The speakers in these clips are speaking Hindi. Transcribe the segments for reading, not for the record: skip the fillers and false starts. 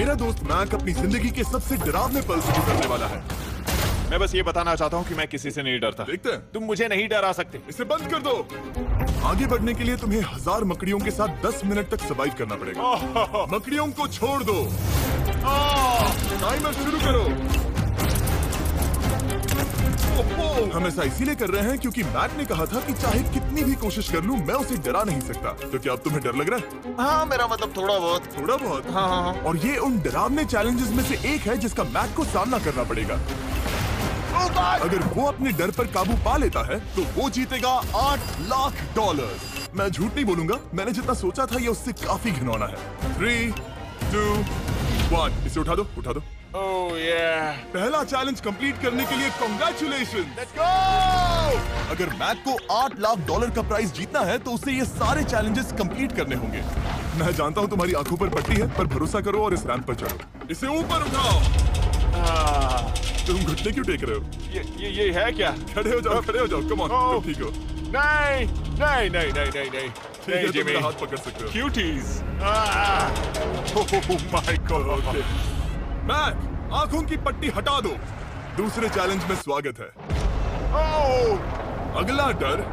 मेरा दोस्त मैक अपनी जिंदगी के सबसे डरावने पल से गुजरने वाला है। मैं बस ये बताना चाहता हूँ कि मैं किसी से नहीं डरता। देखते हैं। तुम मुझे नहीं डरा सकते। इसे बंद कर दो। आगे बढ़ने के लिए तुम्हें 1000 मकड़ियों के साथ 10 मिनट तक सर्वाइव करना पड़ेगा। मकड़ियों को छोड़ दो। टाइमर शुरू करो। हम ऐसा इसीलिए कर रहे हैं क्योंकि मैट ने कहा था कि चाहे कितनी भी कोशिश कर लूं मैं उसे डरा नहीं सकता। तो क्या अब तुम्हें डर लग रहा है? हाँ, मेरा मतलब थोड़ा बहुत। थोड़ा बहुत? हाँ। और ये उन डरावने चैलेंजेस में से एक है जिसका मैट को सामना करना पड़ेगा। अगर वो अपने डर पर काबू पा लेता है तो वो जीतेगा $8 लाख। मैं झूठ नहीं बोलूंगा, मैंने जितना सोचा था ये उससे काफी घिनौना है। 3, 2, 1 इसे उठा दो, उठा दो। ओह yeah. पहला चैलेंज कंप्लीट करने के लिए कांग्रेचुलेशन। Let's go! अगर मैक को $8 लाख का प्राइज जीतना है तो उसे ये सारे चैलेंजेस कंप्लीट करने होंगे। मैं जानता हूँ तुम्हारी आंखों पर पट्टी है, पर भरोसा करो और इस रैंप पर चढ़ो। इसे ऊपर उठाओ। तुम घुटने क्यों टेक रहे हो? ये है क्या? खड़े हो जाओ, खड़े हो जाओ। कम ऑन, तुम ठीक हो? नहीं नहीं नहीं नहीं नहीं नहीं ठीक है, तुम मेरा हाथ पकड़ सकते हो। Cuties. Oh my god. Mac, आंखों की पट्टी हटा दो। दूसरे चैलेंज में स्वागत है। अगला डर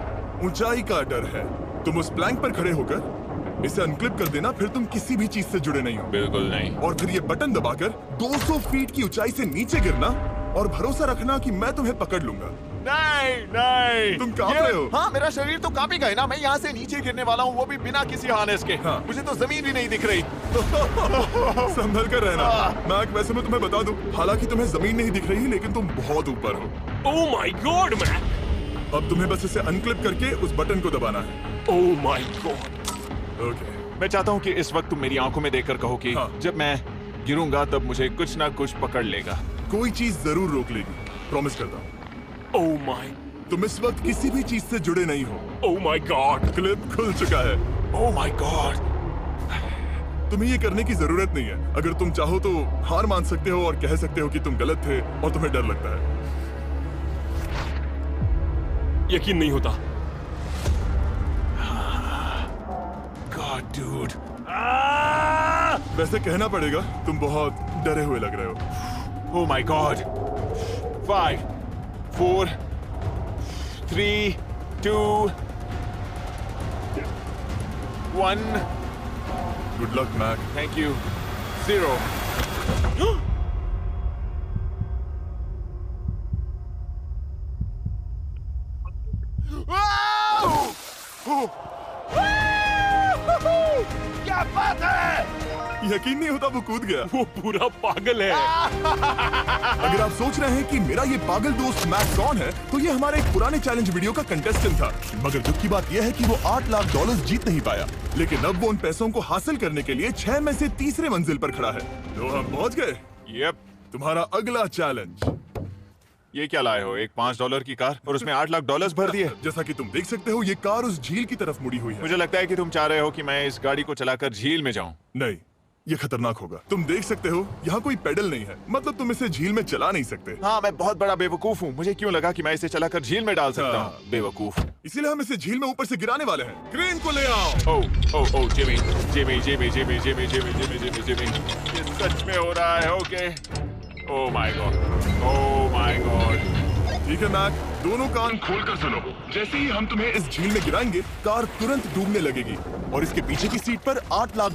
ऊंचाई का डर है। तुम उस प्लैंक पर खड़े होकर इसे अनक्लिप कर देना, फिर तुम किसी भी चीज से जुड़े नहीं हो। बिल्कुल नहीं। और फिर ये बटन दबाकर 200 फीट की ऊंचाई से नीचे गिरना और भरोसा रखना कि मैं तुम्हें पकड़ लूंगा। नहीं नहीं। तुम कांप रहे हो? हाँ, मेरा शरीर तो कांपेगा ही ना। मैं यहाँ से नीचे गिरने वाला हूँ, वो भी बिना किसी हार्नेस के। हाँ। मुझे तो जमीन भी नहीं दिख रही। संभल कर रहना। मैक, वैसे मैं तुम्हें बता दूं, हालांकि तुम्हें जमीन नहीं दिख रही लेकिन तुम बहुत ऊपर हो। Oh my god Mac. अब तुम्हें बस इसे अनक्लिप करके उस बटन को दबाना है। ओह माय गॉड। ओके। मैं चाहता हूँ कि इस वक्त तुम मेरी आंखों में देखकर कहो कि हाँ। जब मैं गिरूंगा तब मुझे कुछ ना कुछ पकड़ लेगा। कोई चीज जरूर रोक लेगी, प्रॉमिस करता हूँ। Oh my. तुम इस वक्त किसी भी चीज से जुड़े नहीं हो। Oh my God. क्लिप खुल चुका है। ओह माय गॉड। तुम्हें ये करने की जरूरत नहीं है। अगर तुम चाहो तो हार मान सकते हो और कह सकते हो कि तुम गलत थे और तुम्हें डर लगता है। यकीन नहीं होता। God dude. वैसे कहना पड़ेगा तुम बहुत डरे हुए लग रहे हो। Oh my god. 5, 4, 3, 2, 1। Good luck Mac. Thank you. 0। क्या बात है? यकीन नहीं होता वो कूद गया। वो पूरा पागल है। अगर आप सोच रहे हैं कि मेरा ये पागल दोस्त मैक कौन है, तो ये हमारे एक पुराने चैलेंज वीडियो का कंटेस्टेंट था। मगर दुख की बात यह है कि वो $8 लाख जीत नहीं पाया। लेकिन अब वो उन पैसों को हासिल करने के लिए 6 में से तीसरे मंजिल पर खड़ा है। तो हम पहुंच गए। यप। तुम्हारा अगला चैलेंज। ये क्या लाए हो? एक $5 की कार और उसमें $8 लाख भर दिए। जैसा कि तुम देख सकते हो, ये कार उस झील की तरफ मुड़ी हुई है। मुझे लगता है कि तुम चाह रहे हो कि मैं इस गाड़ी को चलाकर झील में जाऊं। नहीं, ये खतरनाक होगा। तुम देख सकते हो यहाँ कोई पेडल नहीं है, मतलब तुम इसे झील में चला नहीं सकते। हाँ, मैं बहुत बड़ा बेवकूफ हूँ। मुझे क्यों लगा कि मैं इसे चलाकर झील में डाल सकता हाँ। हूँ? बेवकूफ। इसीलिए हम इसे झील में ऊपर से गिराने वाले हैं। क्रेन को ले आओ। Oh Jimmy Jimmy Jimmy Jimmy Jimmy Jimmy Jimmy Jimmy Jimmy, ये सच में हो रहा है? Okay. Oh my God. Oh my God. ठीक है मैक, दोनों कान खोलकर सुनो। जैसे ही हम तुम्हें इस झील में गिराएंगे, कार तुरंत डूबने लगेगी और इसके पीछे की सीट पर $8 लाख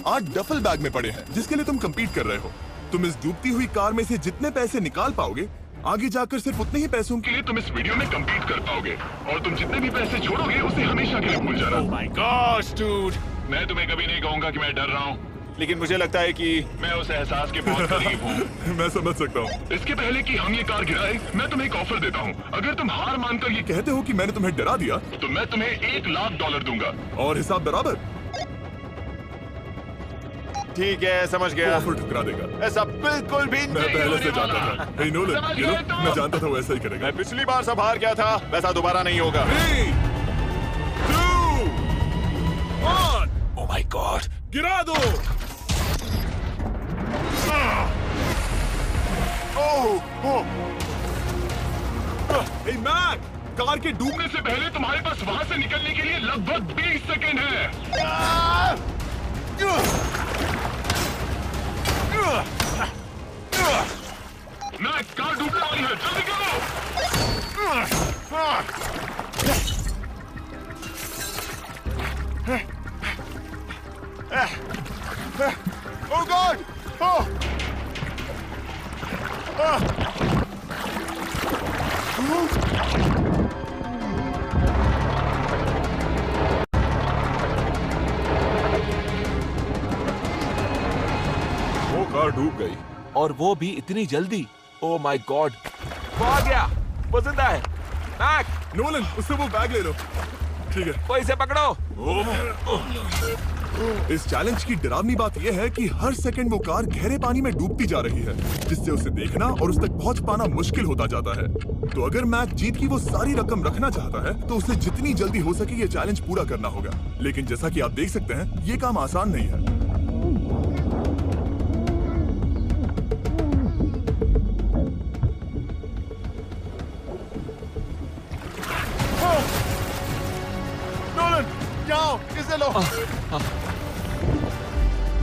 8 डफल बैग में पड़े हैं, जिसके लिए तुम कंपीट कर रहे हो। तुम इस डूबती हुई कार में से जितने पैसे निकाल पाओगे, आगे जाकर सिर्फ उतने ही पैसों के लिए तुम इस वीडियो में कंपीट कर पाओगे। और तुम जितने भी पैसे छोड़ोगे उसे हमेशा के लिए भूल जाना। ओह माय गॉड डूड। मैं तुम्हें कभी नहीं कहूंगा कि मैं डर रहा हूँ। लेकिन मुझे लगता है कि मैं उस एहसास के बहुत करीब हूँ। मैं समझ सकता हूँ। इसके पहले कि हम ये कार गिराए, मैं तुम्हें एक ऑफर देता हूँ। अगर तुम हार मानकर ये कहते हो कि मैंने तुम्हें डरा दिया, तो मैं तुम्हें $1 लाख दूंगा। और हिसाब बराबर। ठीक है, समझ गया। ऑफर ठुकरा देगा। ऐसा बिल्कुल भी मैं नहीं पहले होने से जानता वाला। था। हे नोलन, समझ you know, गए तो? मैं जानता था वो ऐसा ही करेगा। मैं पिछली बार सब हार गया था, वैसा दोबारा नहीं होगा। 3, 2, 1 ओह माय गॉड। गिरा दो। हे मैक, कार के डूबने डूबने से पहले तुम्हारे पास वहाँ से निकलने के लिए लगभग 20 सेकेंड है। गॉड! वो कार डूब गई और वो भी इतनी जल्दी। ओ माय गॉड, वो आ गया, वो जिंदा है। मैक, नोलन, उससे वो बैग ले लो। ठीक है। वो इसे पकड़ो। इस चैलेंज की डरावनी बात यह है कि हर सेकंड वो कार गहरे पानी में डूबती जा रही है, जिससे उसे देखना और उस तक पहुंच पाना मुश्किल होता जाता है। तो अगर मैक जीत की वो सारी रकम रखना चाहता है तो उसे जितनी जल्दी हो सके ये चैलेंज पूरा करना होगा। लेकिन जैसा कि आप देख सकते हैं, ये काम आसान नहीं है। नोलन, जाओ, इसे लो।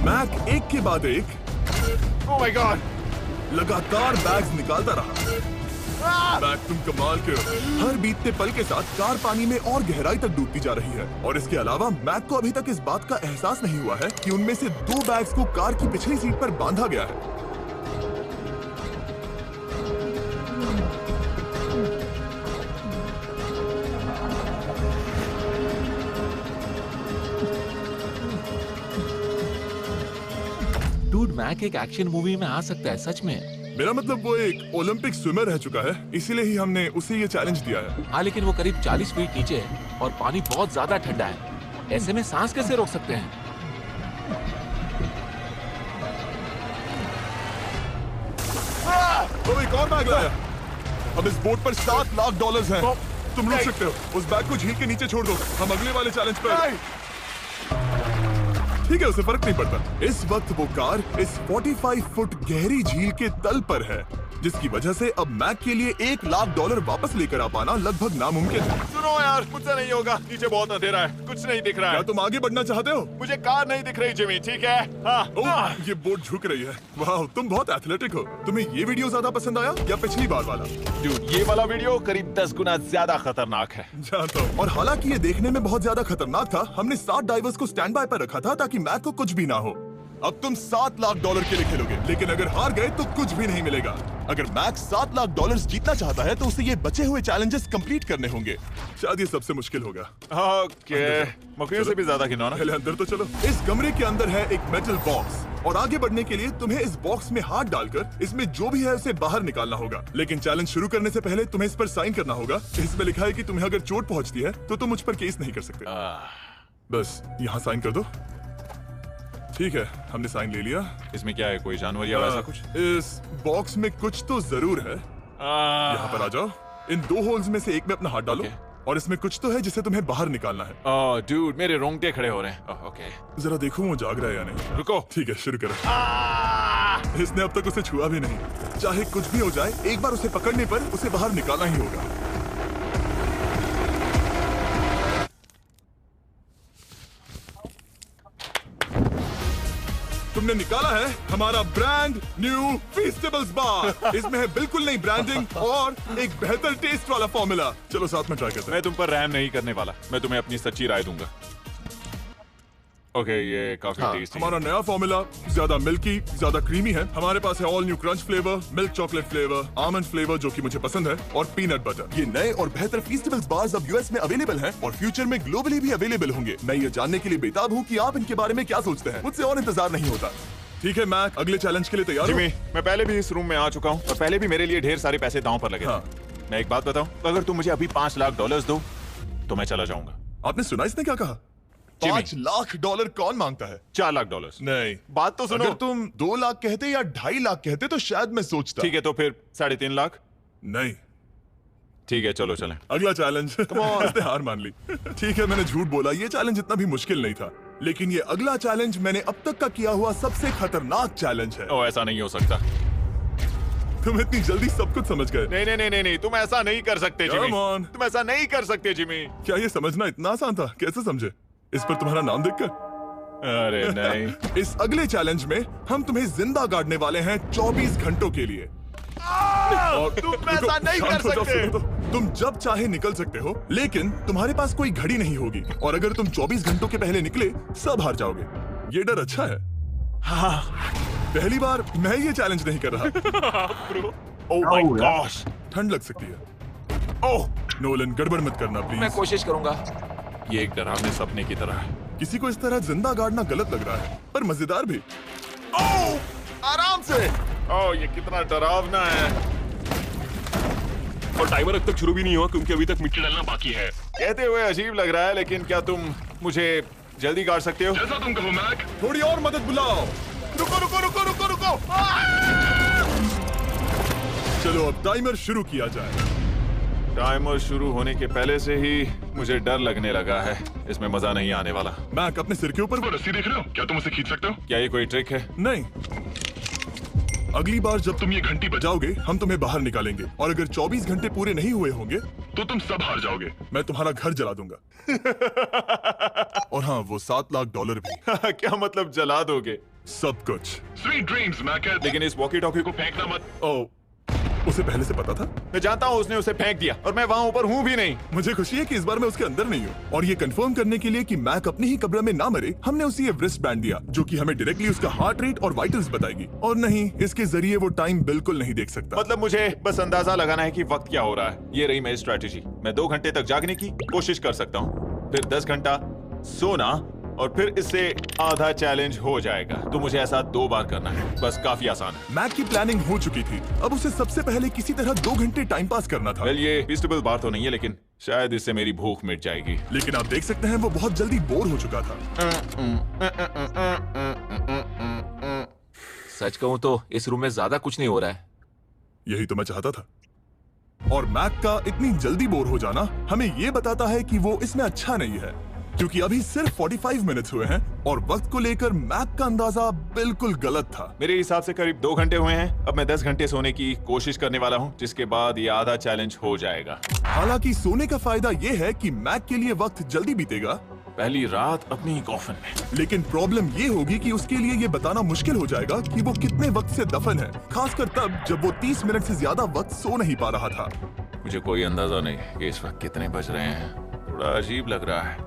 मैक एक के बाद एक ओ माय गॉड, लगातार बैग्स निकालता रहा। मैक, तुम कमाल के हो। हर बीतते पल के साथ कार पानी में और गहराई तक डूबती जा रही है, और इसके अलावा मैक को अभी तक इस बात का एहसास नहीं हुआ है कि उनमें से 2 बैग्स को कार की पिछली सीट पर बांधा गया है। डूड, मैक एक एक्शन मूवी में आ सकता है सच में। मेरा मतलब वो एक ओलंपिक स्विमर रह चुका है, इसीलिए ही हमने उसे ये चैलेंज दिया है। हाँ, लेकिन वो करीब 40 फीट नीचे है और पानी बहुत ज्यादा ठंडा है। ऐसे में सांस कैसे रोक सकते हैं? तो एक और बैग लाया। अब इस बोट पर $7 लाख हैं। तुम रुक सकते हो। उस बैग को झील के नीचे छोड़ दो, हम अगले वाले चैलेंज पर। ठीक है, उसे फर्क नहीं पड़ता। इस वक्त वो कार इस 45 फुट गहरी झील के तल पर है, जिसकी वजह से अब मैक के लिए $1 लाख वापस लेकर आ पाना लगभग नामुमकिन है। सुनो यार, मुझसे नहीं होगा। नीचे बहुत अंधेरा है, कुछ नहीं दिख रहा क्या है। तुम आगे बढ़ना चाहते हो? मुझे कार नहीं दिख रही जिमी, ठीक है? हाँ। ओह, ये बोट झुक रही है। वाह, तुम बहुत एथलेटिक हो। तुम्हें ये वीडियो ज्यादा पसंद आया या पिछली बार वाला? Dude, ये वाला वीडियो करीब 10 गुना ज्यादा खतरनाक है। जानता हूँ। और हालांकि ये देखने में बहुत ज्यादा खतरनाक था, हमने 7 डाइवर्स को स्टैंड बाय पर रखा था ताकि मैक को कुछ भी ना हो। अब तुम $7 लाख के लिए खेलोगे, लेकिन अगर हार गए तो कुछ भी नहीं मिलेगा। अगर मैक $7 लाख जीतना चाहता है तो उसे ये बचे हुए चैलेंजेस कंप्लीट करने होंगे। शायद ये सबसे मुश्किल होगा। ओके, मकड़ियों से भी ज्यादा खिलौना। पहले अंदर तो चलो। इस कमरे के अंदर है एक मेटल बॉक्स, और आगे बढ़ने के लिए तुम्हें इस बॉक्स में हाथ डालकर इसमें जो भी है उसे बाहर निकालना होगा। लेकिन चैलेंज शुरू करने से पहले तुम्हें इस पर साइन करना होगा। इसमें लिखा है कि तुम्हें अगर चोट पहुंचती है तो तुम मुझ पर केस नहीं कर सकते। बस यहाँ साइन कर दो। ठीक है, हमने साइन ले लिया। इसमें क्या है, कोई जानवर या वैसा कुछ? इस बॉक्स में कुछ तो जरूर है। यहाँ पर आ जाओ। इन 2 होल्स में से एक में अपना हाथ डालो, और इसमें कुछ तो है जिसे तुम्हें बाहर निकालना है। ओह डूड, मेरे रोंगटे खड़े हो रहे हैं। ओके, जरा देखो वो जाग रहा है या नहीं। रुको। ठीक है, शुरू करो। इसने अब तक उसे छुआ भी नहीं। चाहे कुछ भी हो जाए, एक बार उसे पकड़ने पर उसे बाहर निकालना ही होगा। तुमने निकाला है हमारा ब्रांड न्यू फीस्टेबल्स बार। इसमें है बिल्कुल नई ब्रांडिंग और एक बेहतर टेस्ट वाला फॉर्मूला। चलो साथ में ट्राई करते हैं। मैं तुम पर रहम नहीं करने वाला, मैं तुम्हें अपनी सच्ची राय दूंगा। ओके, ये काफी टेस्टी। हमारा नया फॉर्मूला ज्यादा मिल्की, ज्यादा क्रीमी है। हमारे पास है all new crunch flavour, milk chocolate flavour, almond flavour जो कि मुझे पसंद है, और पीनट बटर। ये नए और बेहतर फीस्टेबल्स बार्स अब यूएस में अवेलेबल हैं और फ्यूचर में ग्लोबली भी अवेलेबल होंगे। मैं ये जानने के लिए बेताब हूँ कि आप इनके बारे में क्या सोचते हैं। मुझसे और इंतजार नहीं होता। ठीक है मैक, अगले चैलेंज के लिए तैयार हो? जिमी, मैं पहले भी इस रूम में आ चुका हूँ और पहले भी मेरे लिए ढेर सारे पैसे दांव पर लगे हाँ। थे। मैं एक बात बताऊं, अगर तुम मुझे अभी $5 लाख दो तो मैं चला जाऊंगा। आपने सुना इसने क्या कहा? $5 लाख कौन मांगता है? $4 लाख। नहीं, बात तो सुनो। अगर तुम 2 लाख कहते या 2.5 लाख कहते तो शायद मैं सोचता। ठीक है, तो फिर 3.5 लाख। नहीं, ठीक है, चलो चलें। अगला चैलेंज। इसने हार मान ली। ठीक है, मैंने झूठ बोला। ये चैलेंज इतना भी मुश्किल नहीं था, लेकिन ये अगला चैलेंज मैंने अब तक का किया हुआ सबसे खतरनाक चैलेंज है। ओ, ऐसा नहीं हो सकता। तुम इतनी जल्दी सब कुछ समझ गए। नहीं नहीं नहीं नहीं नहीं, तुम ऐसा नहीं कर सकते जिमी। Come on. तुम ऐसा नहीं कर सकते जिमी। क्या ये समझना इतना आसान था? कैसे समझे? इस पर तुम्हारा नाम देखकर? अरे नहीं। इस अगले चैलेंज में हम तुम्हें जिंदा गाड़ने वाले हैं 24 घंटों के लिए। और तुम ऐसा नहीं कर सकते। तुम जब चाहे निकल सकते हो, लेकिन तुम्हारे पास कोई घड़ी नहीं होगी, और अगर तुम 24 घंटों के पहले निकले सब हार जाओगे। ये डर अच्छा है। हाँ पहली बार मैं ये चैलेंज नहीं कर रहा। Oh my gosh. ठंड लग सकती है। ओह, नोलन गड़बड़ मत करना मैं प्लीज। कोशिश करूंगा। ये एक डरावने सपने की तरह है। किसी को इस तरह जिंदा गाड़ना गलत लग रहा है, पर मजेदार भी। ओह, आराम से। ओह, ये कितना डरावना है। और टाइमर अब तक शुरू भी नहीं हुआ क्योंकि अभी तक मिट्टी डलना बाकी है। कहते हुए अजीब लग रहा है, लेकिन क्या तुम मुझे जल्दी गाड़ सकते हो? जैसा तुम कहो मैक। थोड़ी और मदद बुलाओ। रुको रुको रुको रुको रुको। चलो अब टाइमर शुरू किया जाए। टाइमर शुरू होने के पहले से ही मुझे डर लगने लगा है। इसमें मजा नहीं आने वाला। मैक अपने सिर के ऊपर वो रस्सी देख रहे हो? क्या तुम उसे खींच सकते हो? क्या ये कोई ट्रिक है? नहीं। अगली बार जब तुम ये घंटी बजाओगे हम तुम्हें बाहर निकालेंगे, और अगर 24 घंटे पूरे नहीं हुए होंगे तो तुम सब हार जाओगे। मैं तुम्हारा घर जला दूंगा। और हाँ, वो $7 लाख भी। क्या मतलब जला दोगे? सब कुछ। Sweet dreams Mac. लेकिन इस वॉकी टॉकी को फेंकना मत। ओ, उसे पहले से पता था? मैं जानता हूँ उसने उसे फेंक दिया और मैं वहाँ ऊपर हूँ भी नहीं। मुझे खुशी है कि इस बार मैं उसके अंदर नहीं हूँ। और ये कंफर्म करने के लिए कि मैक अपनी ही कब्र में ना मरे, हमने उसे ये रिस्ट बैंड दिया, जो कि हमें डायरेक्टली उसका हार्ट रेट और वाइटल्स बताएगी। और नहीं, इसके जरिए वो टाइम बिल्कुल नहीं देख सकता। मतलब मुझे बस अंदाजा लगाना है कि वक्त क्या हो रहा है। ये रही मेरी स्ट्रेटेजी। मैं 2 घंटे तक जागने की कोशिश कर सकता हूँ, फिर 10 घंटा सोना, और फिर इससे आधा चैलेंज हो जाएगा। तो मुझे ऐसा 2 बार करना है। बस काफी आसान है। मैक की प्लानिंग हो चुकी थी, अब उसे सबसे पहले किसी तरह 2 घंटे टाइम पास करना था। वेल, ये फीस्टेबल बार तो नहीं है, लेकिन शायद इससे मेरी भूख मिट जाएगी। लेकिन आप देख सकते हैं वो बहुत जल्दी बोर हो चुका था। सच कहूं तो इस रूम में ज्यादा कुछ नहीं हो रहा है। यही तो मैं चाहता था। और मैक का इतनी जल्दी बोर हो जाना हमें ये बताता है कि वो इसमें अच्छा नहीं है, क्योंकि अभी सिर्फ 45 मिनट्स हुए हैं और वक्त को लेकर मैक का अंदाजा बिल्कुल गलत था। मेरे हिसाब से करीब 2 घंटे हुए हैं। अब मैं 10 घंटे सोने की कोशिश करने वाला हूँ, जिसके बाद ये आधा चैलेंज हो जाएगा। हालांकि सोने का फायदा ये है कि मैक के लिए वक्त जल्दी बीतेगा, पहली रात अपनी कॉफिन में। लेकिन प्रॉब्लम ये होगी कि उसके लिए ये बताना मुश्किल हो जाएगा कि वो कितने वक्त से दफन है, खासकर तब जब वो 30 मिनट से ज्यादा वक्त सो नहीं पा रहा था। मुझे कोई अंदाजा नहीं कि इस वक्त कितने बज रहे हैं। थोड़ा अजीब लग रहा है।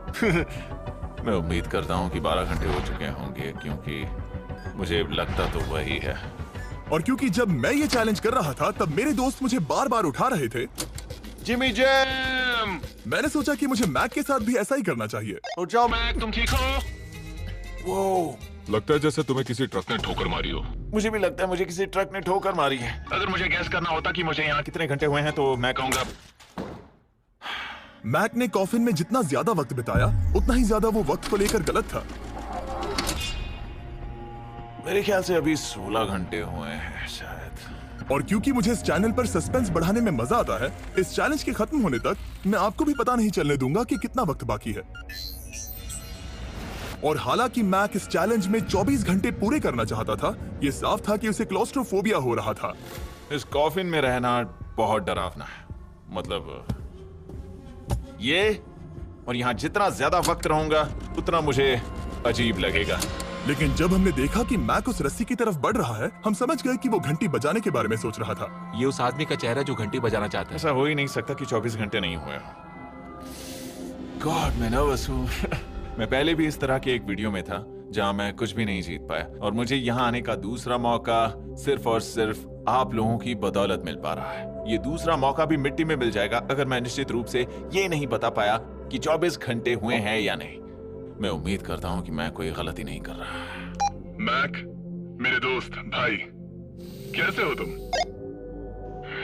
मैं उम्मीद करता हूँ कि 12 घंटे हो चुके होंगे, क्योंकि मुझे लगता तो वही है। और क्योंकि जब मैं ये चैलेंज कर रहा था तब मेरे दोस्त मुझे बार बार उठा रहे थे। Jimmy jam! मैंने सोचा कि मुझे मैक के साथ भी ऐसा ही करना चाहिए। उठ जाओ। मैक तुम ठीक हो? वो लगता है जैसे तुम्हें किसी ट्रक ने ठोकर मारी हो। मुझे भी लगता है मुझे किसी ट्रक ने ठोकर मारी है। अगर मुझे गैस करना होता कि मुझे यहाँ कितने घंटे हुए हैं तो मैं कहूंगा मैक ने कॉफिन में जितना ज्यादा वक्त बिताया उतना ही ज्यादा वो वक्त को लेकर गलत था। मेरे ख्याल से अभी 16 घंटे हुए हैं शायद। और क्योंकि मुझे इस चैनल पर सस्पेंस बढ़ाने में मजा आता है, इस चैलेंज के खत्म होने तक मैं आपको भी पता नहीं चलने दूंगा कि कितना वक्त बाकी है। और हालांकि मैक इस चैलेंज में 24 घंटे पूरे करना चाहता था, ये साफ था कि उसे क्लॉस्ट्रोफोबिया हो रहा था। इस कॉफिन में रहना बहुत डरावना है। मतलब ये, और यहाँ जितना ज्यादा वक्त रहूंगा उतना मुझे अजीब लगेगा। लेकिन जब हमने देखा कि मैक उस रस्सी की तरफ बढ़ रहा है, हम समझ गए कि वो घंटी बजाने के बारे में सोच रहा था। ये उस आदमी का चेहरा जो घंटी बजाना चाहता है। ऐसा हो ही नहीं सकता कि 24 घंटे नहीं हुए। गॉड, मैं नर्वस हूँ। मैं पहले भी इस तरह के एक वीडियो में था जहां मैं कुछ भी नहीं जीत पाया, और मुझे यहाँ आने का दूसरा मौका सिर्फ और सिर्फ आप लोगों की बदौलत मिल पा रहा है। ये दूसरा मौका भी मिट्टी में मिल जाएगा अगर मैं निश्चित रूप से ये नहीं बता पाया कि 24 घंटे हुए हैं या नहीं। मैं उम्मीद करता हूँ कि मैं कोई गलती नहीं कर रहा। मैक, मेरे दोस्त भाई, कैसे हो तुम?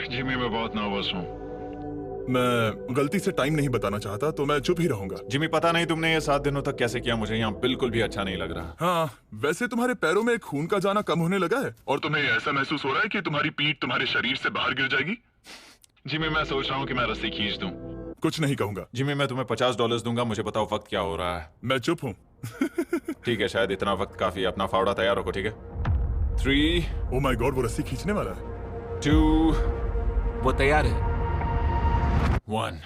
जिमी, मैं बहुत नर्वस हूँ। मैं गलती से टाइम नहीं बताना चाहता तो मैं चुप ही रहूंगा। जिमी, पता नहीं तुमने ये 7 दिनों तक कैसे किया, मुझे यहाँ बिल्कुल भी अच्छा नहीं लग रहा। हाँ, वैसे तुम्हारे पैरों में खून का जाना कम होने लगा है। और तुम्हें ऐसा महसूस हो रहा है कि तुम्हारी पीठ तुम्हारे शरीर से बाहर गिर जाएगी? जिमी, मैं सोच रहा हूँ कि मैं रस्सी खींच दूं। कुछ नहीं कहूंगा। जिमी, मैं तुम्हें $50 दूंगा, मुझे बताओ वक्त क्या हो रहा है। मैं चुप हूँ। ठीक है, शायद इतना वक्त काफी है। अपना फावड़ा तैयार रखो, ठीक है? 3, ओ माय गॉड, वो रस्सी खींचने वाला है। 2, वो तैयार है। 1।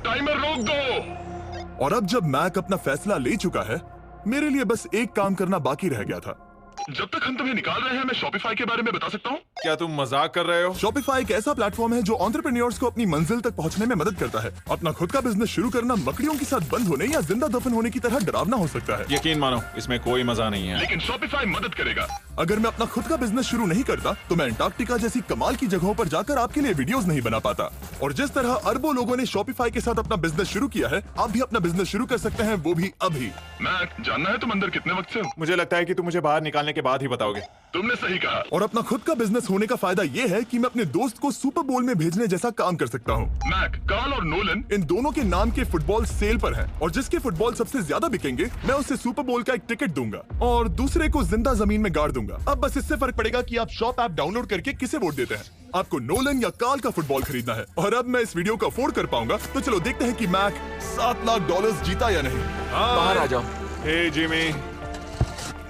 टाइमर रोक दो। और अब जब मैक अपना फैसला ले चुका है, मेरे लिए बस एक काम करना बाकी रह गया था। जब तक हम तुम्हें निकाल रहे हैं मैं शॉपिफाई के बारे में बता सकता हूँ। क्या तुम मजाक कर रहे हो? शॉपिफाई एक ऐसा प्लेटफॉर्म है जो एंटरप्रेन्योर्स को अपनी मंजिल तक पहुंचने में मदद करता है। अपना खुद का बिजनेस शुरू करना मकड़ियों के साथ बंद होने या जिंदा दफन होने की तरह डरावना हो सकता है। यकीन मानो इसमें कोई मजा नहीं है। लेकिन शॉपिफाई मदद करेगा। अगर मैं अपना खुद का बिजनेस शुरू नहीं करता तो मैं अंटार्कटिका जैसी कमाल की जगहों पर जाकर आपके लिए वीडियोस नहीं बना पाता। और जिस तरह अरबों लोगों ने शॉपिफाई के साथ अपना बिजनेस शुरू किया है, आप भी अपना बिजनेस शुरू कर सकते हैं, वो भी अभी। मैक, जानना है तुम अंदर कितने वक्त से हो? मुझे लगता है कि तुम मुझे बाहर निकालने के बाद ही बताओगे। तुमने सही कहा। और अपना खुद का बिजनेस होने का फायदा ये है कि मैं अपने दोस्त को सुपर बोल में भेजने जैसा काम कर सकता हूँ। मैक, कार्ल और नोलन इन दोनों के नाम के फुटबॉल सेल पर हैं और जिसके फुटबॉल सबसे ज्यादा बिकेंगे मैं उसे सुपर बोल का एक टिकट दूंगा और दूसरे को जिंदा जमीन में गाड़ दूंगा। अब बस इससे फर्क पड़ेगा कि आप शॉप ऐप डाउनलोड करके किसे वोट देते हैं। आपको नोलन या कार्ल का फुटबॉल खरीदना है और अब मैं इस वीडियो को अफोर्ड कर पाऊंगा, तो चलो देखते हैं कि मैक $7 लाख जीता या नहीं। बाहर आ जाओ। हे जिमी,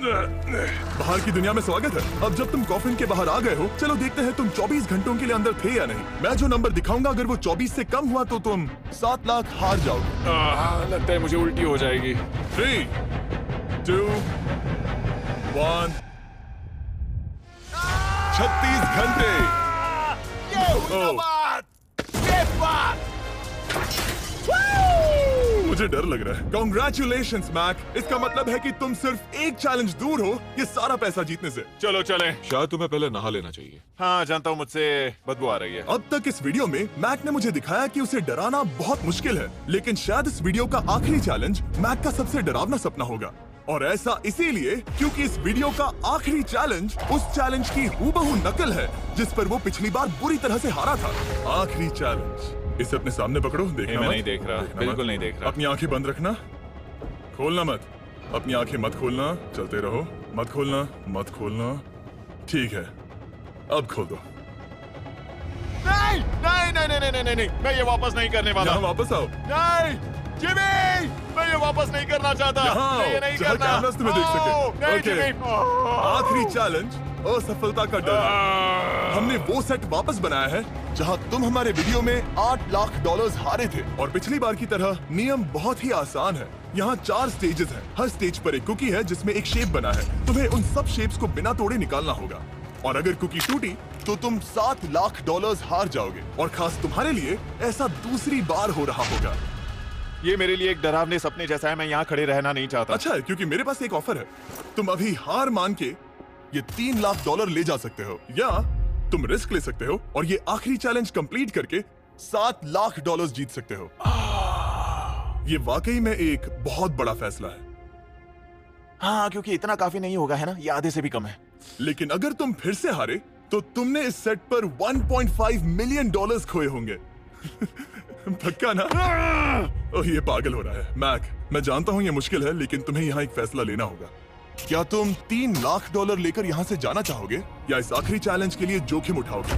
बाहर की दुनिया में स्वागत है। अब जब तुम कॉफिन के बाहर आ गए हो, चलो देखते हैं तुम 24 घंटों के लिए अंदर थे या नहीं। मैं जो नंबर दिखाऊंगा अगर वो 24 से कम हुआ तो तुम 7 लाख हार जाओगे। लगता है मुझे उल्टी हो जाएगी। 3, 2, 1। 36 घंटे। मुझे डर लग रहा है। Congratulations, Mac. इसका मतलब है कि तुम सिर्फ एक चैलेंज दूर हो ये सारा पैसा जीतने से। चलो चलें। शायद तुम्हें पहले नहा लेना चाहिए। हाँ जानता हूँ, मुझसे बदबू आ रही है। अब तक इस वीडियो में मैक ने मुझे दिखाया कि उसे डराना बहुत मुश्किल है, लेकिन शायद इस वीडियो का आखिरी चैलेंज मैक का सबसे डरावना सपना होगा। और ऐसा इसीलिए क्योंकि इस वीडियो का आखिरी चैलेंज उस चैलेंज की हूबहू नकल है जिस पर वो पिछली बार बुरी तरह से हारा था। आखिरी चैलेंज। इसे अपने सामने पकड़ो, देखना मैं मत। नहीं देख रहा, देखना बिल्कुल मत। नहीं देख रहा। अपनी आंखें बंद रखना, खोलना मत। अपनी आंखें मत खोलना, चलते रहो। मत खोलना, मत खोलना। ठीक है, अब खोल दो। नहीं नहीं नहीं नहीं नहीं नहीं नहीं, मैं ये वापस नहीं करने वाला। यहाँ वापस आओ। नहीं जिमी, मैं ये वापस नहीं करना चाहता। यहाँ मैं ये आओ, नहीं जहाँ करना। कैमरास तुम्हें देख सके। ओह, नहीं ओके। जिमी। आखिरी चैलेंज असफलता का डर। हमने वो सेट वापस बनाया है जहां तुम हमारे वीडियो में $8 लाख हारे थे और पिछली बार की तरह नियम बहुत ही आसान है। यहाँ 4 स्टेजेस हैं। हर स्टेज पर एक कुकी है जिसमें एक शेप बना है। तुम्हें उन सब शेप्स को बिना तोड़े निकालना होगा और अगर कुकी टूटी तो तुम $7 लाख हार जाओगे। और खास तुम्हारे लिए ऐसा दूसरी बार हो रहा होगा। ये मेरे लिए एक डरावने सपने जैसा है। मैं यहाँ खड़े रहना नहीं चाहता। अच्छा है क्योंकि मेरे पास एक ऑफर है। तुम अभी हार मान के ये $3 लाख ले जा सकते हो या तुम रिस्क ले सकते हो और ये आखिरी चैलेंज कंप्लीट करके $7 लाख जीत सकते हो। ये वाकई में एक बहुत बड़ा फैसला है। हाँ, क्योंकि इतना काफी नहीं होगा, है ना? ये आधे से भी कम है। लेकिन अगर तुम फिर से हारे तो तुमने इस सेट पर $1.5 मिलियन खोए होंगे। पक्का ना? ओह, ये पागल हो रहा है। मैक, मैं जानता हूँ ये मुश्किल है, लेकिन तुम्हें यहाँ एक फैसला लेना होगा। क्या तुम $3 लाख लेकर यहाँ से जाना चाहोगे या इस आखिरी चैलेंज के लिए जोखिम उठाओगे?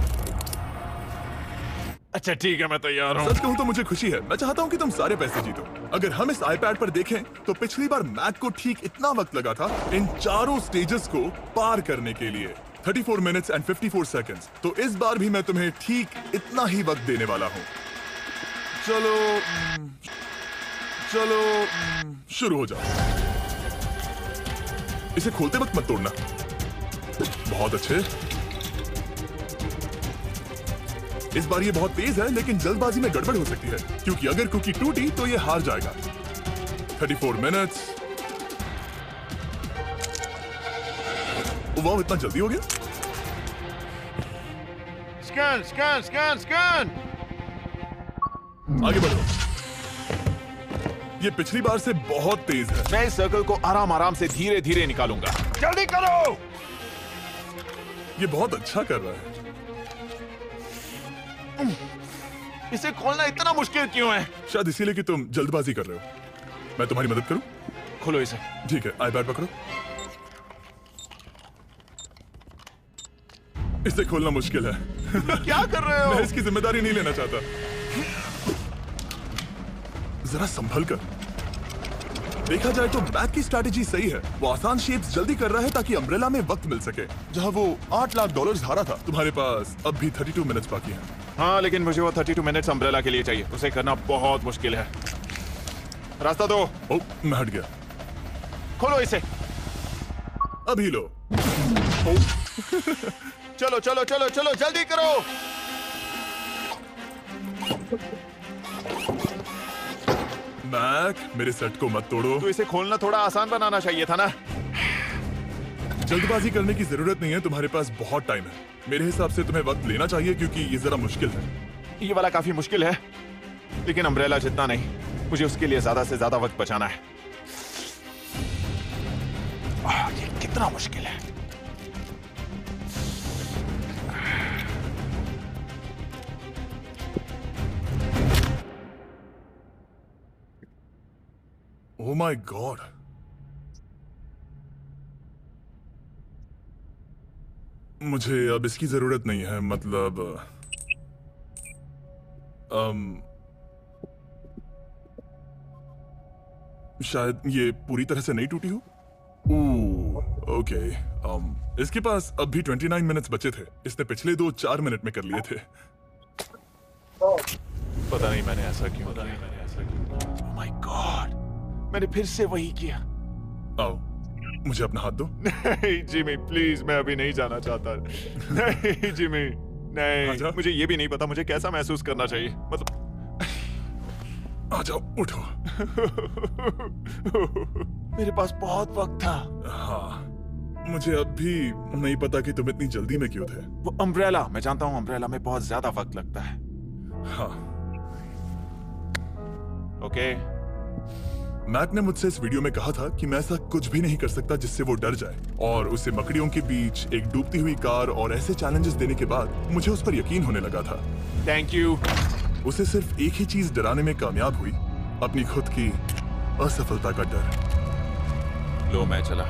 अच्छा ठीक है, मैं तैयार हूँ। सच कहूँ तो मुझे खुशी है। मैं चाहता हूँ कि तुम सारे पैसे जीतो। अगर हम इस आईपैड पर देखें तो पिछली बार मैक को ठीक इतना वक्त लगा था इन चारों स्टेजेस को पार करने के लिए, 34 मिनट्स एंड 54 सेकंड्स। तो इस बार भी मैं तुम्हें ठीक इतना ही वक्त देने वाला हूँ। चलो शुरू हो जाओ। इसे खोलते वक्त मत तोड़ना। बहुत अच्छे। इस बार ये बहुत तेज है, लेकिन जल्दबाजी में गड़बड़ हो सकती है क्योंकि अगर कुकी टूटी तो ये हार जाएगा। 34 मिनट्स। वाह, इतना जल्दी हो गया। Scan scan scan scan. आगे बढ़ो। ये पिछली बार से बहुत तेज है। मैं इस सर्कल को आराम आराम से धीरे धीरे निकालूंगा। जल्दी करो। ये बहुत अच्छा कर रहा है। इसे खोलना इतना मुश्किल क्यों है? शायद इसीलिए कि तुम जल्दबाजी कर रहे हो। मैं तुम्हारी मदद करूं? खोलो इसे। ठीक है, आईपैड पकड़ो। इसे खोलना मुश्किल है। क्या कर रहे हो? मैं इसकी जिम्मेदारी नहीं लेना चाहता। जरा संभल कर। देखा जाए तो मैक की स्ट्रैटेजी सही है। वो आसान शेप्स जल्दी कर रहा है ताकि अम्ब्रेला में वक्त मिल सके। जहां वो $8 लाख हारा था, तुम्हारे पास अब भी 32 मिनट्स बाकी हैं। हाँ, लेकिन मुझे वो 32 मिनट्स अम्ब्रेला के लिए चाहिए। उसे करना बहुत मुश्किल है। रास्ता दो। ओह, मैं हट गया। खोलो इसे। अभी लो। चलो चलो चलो चलो जल्दी करो। मैक, मेरे सेट को मत तोड़ो। तो इसे खोलना थोड़ा आसान बनाना चाहिए था ना। जल्दबाजी करने की जरूरत नहीं है, तुम्हारे पास बहुत टाइम है। मेरे हिसाब से तुम्हें वक्त लेना चाहिए क्योंकि ये जरा मुश्किल है। ये वाला काफी मुश्किल है, लेकिन अम्ब्रेला जितना नहीं। मुझे उसके लिए ज्यादा से ज्यादा वक्त बचाना है। ये कितना मुश्किल है। ओह माय गॉड, मुझे अब इसकी जरूरत नहीं है। मतलब शायद ये पूरी तरह से नहीं टूटी हो। ओके, इसके पास अब भी 29 मिनट्स बचे थे। इसने पिछले 4 मिनट में कर लिए थे। पता नहीं मैंने ऐसा क्यों किया। ओह माय गॉड, मैंने फिर से वही किया। आओ, मुझे अपना हाथ दो। नहीं जिमी प्लीज, मैं अभी नहीं जाना चाहता। नहीं जिमी नहीं, आजा। मुझे ये भी नहीं पता मुझे कैसा महसूस करना चाहिए। मतलब आ जाओ, उठो। मेरे पास बहुत वक्त था। हाँ, मुझे अब भी नहीं पता कि तुम इतनी जल्दी में क्यों थे। वो अम्ब्रेला, मैं जानता हूँ अम्ब्रेला में बहुत ज्यादा वक्त लगता है। हाँ, ओके मैक ने मुझसे इस वीडियो में कहा था कि मैं ऐसा कुछ भी नहीं कर सकता जिससे वो डर जाए, और उसे मकड़ियों के बीच एक डूबती हुई कार और ऐसे चैलेंजेस देने के बाद मुझे उस पर यकीन होने लगा था। Thank you. उसे सिर्फ एक ही चीज डराने में कामयाब हुई, अपनी खुद की असफलता का डर। लो मैं चला।